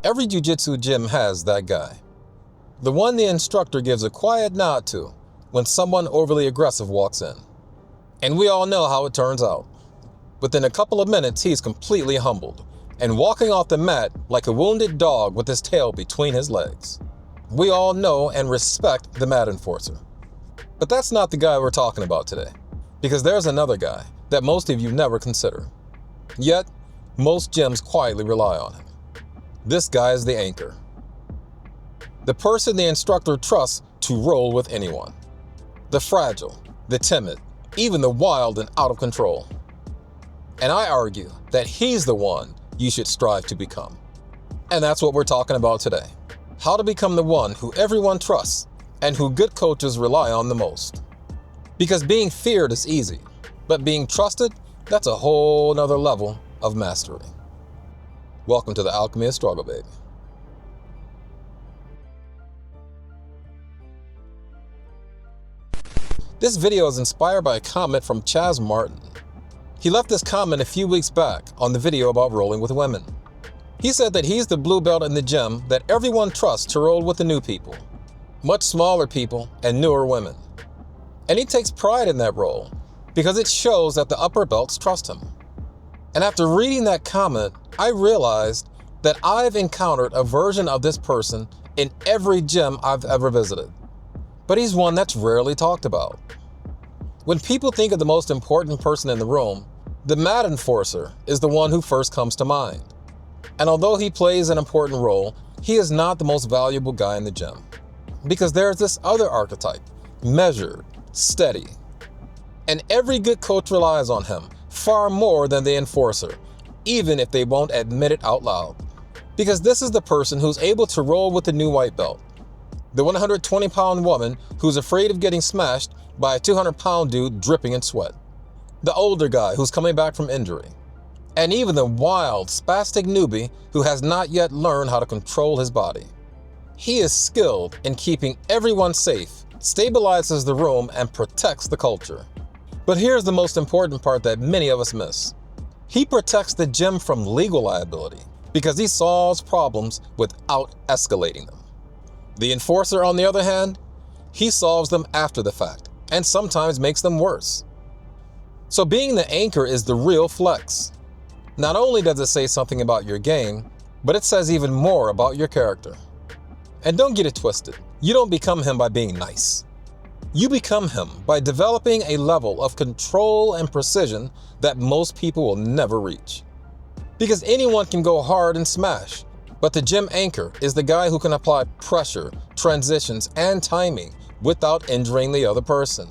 Every jiu-jitsu gym has that guy. The one the instructor gives a quiet nod to when someone overly aggressive walks in. And we all know how it turns out. Within a couple of minutes, he's completely humbled and walking off the mat like a wounded dog with his tail between his legs. We all know and respect the mat enforcer. But that's not the guy we're talking about today, because there's another guy that most of you never consider. Yet, most gyms quietly rely on him. This guy is the anchor. The person the instructor trusts to roll with anyone. The fragile, the timid, even the wild and out of control. And I argue that he's the one you should strive to become. And that's what we're talking about today. How to become the one who everyone trusts and who good coaches rely on the most. Because being feared is easy, but being trusted, that's a whole nother level of mastery. Welcome to the Alchemy of Struggle, baby. This video is inspired by a comment from Chaz Martin. He left this comment a few weeks back on the video about rolling with women. He said that he's the blue belt in the gym that everyone trusts to roll with the new people, much smaller people and newer women. And he takes pride in that role because it shows that the upper belts trust him. And after reading that comment, I realized that I've encountered a version of this person in every gym I've ever visited. But he's one that's rarely talked about. When people think of the most important person in the room, the mat enforcer is the one who first comes to mind. And although he plays an important role, he is not the most valuable guy in the gym. Because there's this other archetype, measured, steady. And every good coach relies on him far more than the enforcer, even if they won't admit it out loud. Because this is the person who's able to roll with the new white belt. The 120-pound woman who's afraid of getting smashed by a 200-pound dude dripping in sweat. The older guy who's coming back from injury. And even the wild, spastic newbie who has not yet learned how to control his body. He is skilled in keeping everyone safe, stabilizes the room, and protects the culture. But here's the most important part that many of us miss. He protects the gym from legal liability because he solves problems without escalating them. The enforcer, on the other hand, he solves them after the fact and sometimes makes them worse. So being the anchor is the real flex. Not only does it say something about your game, but it says even more about your character. And don't get it twisted. You don't become him by being nice. You become him by developing a level of control and precision that most people will never reach. Because anyone can go hard and smash, but the gym anchor is the guy who can apply pressure, transitions, and timing without injuring the other person.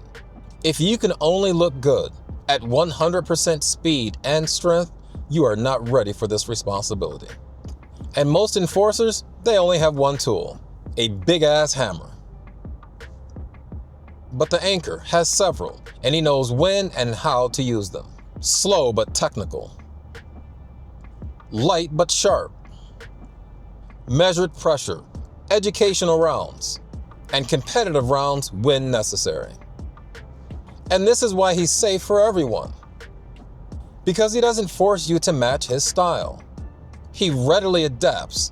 If you can only look good at 100% speed and strength, you are not ready for this responsibility. And most enforcers, they only have one tool, a big-ass hammer. But the anchor has several, and he knows when and how to use them. Slow but technical. Light but sharp. Measured pressure, educational rounds, and competitive rounds when necessary. And this is why he's safe for everyone. Because he doesn't force you to match his style. He readily adapts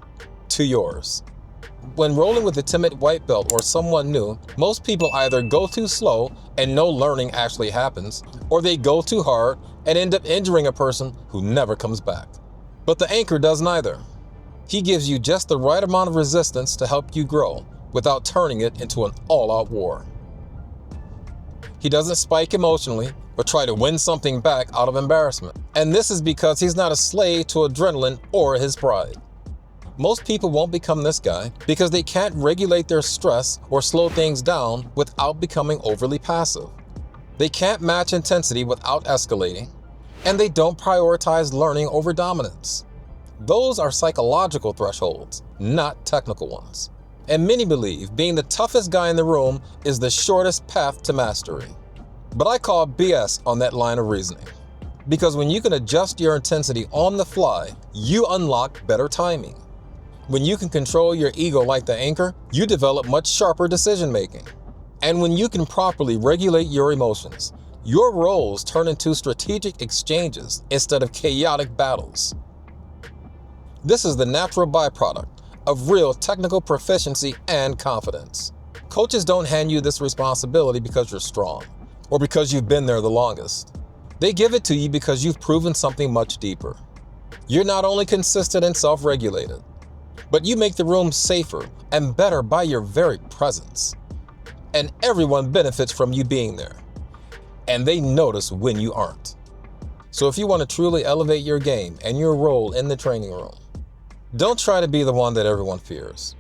to yours. When rolling with a timid white belt or someone new, most people either go too slow and no learning actually happens, or they go too hard and end up injuring a person who never comes back. But the anchor does neither. He gives you just the right amount of resistance to help you grow without turning it into an all-out war. He doesn't spike emotionally or try to win something back out of embarrassment. And this is because he's not a slave to adrenaline or his pride. Most people won't become this guy because they can't regulate their stress or slow things down without becoming overly passive. They can't match intensity without escalating, and they don't prioritize learning over dominance. Those are psychological thresholds, not technical ones. And many believe being the toughest guy in the room is the shortest path to mastery. But I call BS on that line of reasoning. Because when you can adjust your intensity on the fly, you unlock better timing. When you can control your ego like the anchor, you develop much sharper decision making. And when you can properly regulate your emotions, your roles turn into strategic exchanges instead of chaotic battles. This is the natural byproduct of real technical proficiency and confidence. Coaches don't hand you this responsibility because you're strong or because you've been there the longest. They give it to you because you've proven something much deeper. You're not only consistent and self-regulated, but you make the room safer and better by your very presence. And everyone benefits from you being there. And they notice when you aren't. So if you want to truly elevate your game and your role in the training room, don't try to be the one that everyone fears.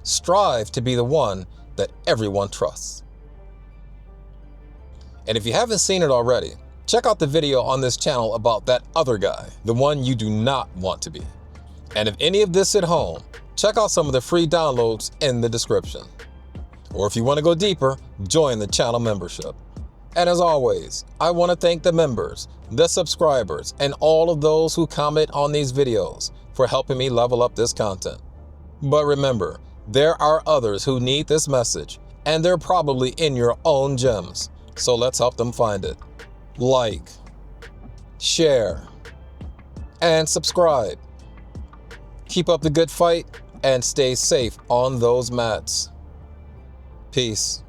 Strive to be the one that everyone trusts. And if you haven't seen it already, check out the video on this channel about that other guy, the one you do not want to be. And if any of this hit home, check out some of the free downloads in the description. Or if you want to go deeper, join the channel membership. And as always, I want to thank the members, the subscribers, and all of those who comment on these videos for helping me level up this content. But remember, there are others who need this message, and they're probably in your own gyms. So let's help them find it. Like, share, and subscribe. Keep up the good fight and stay safe on those mats. Peace.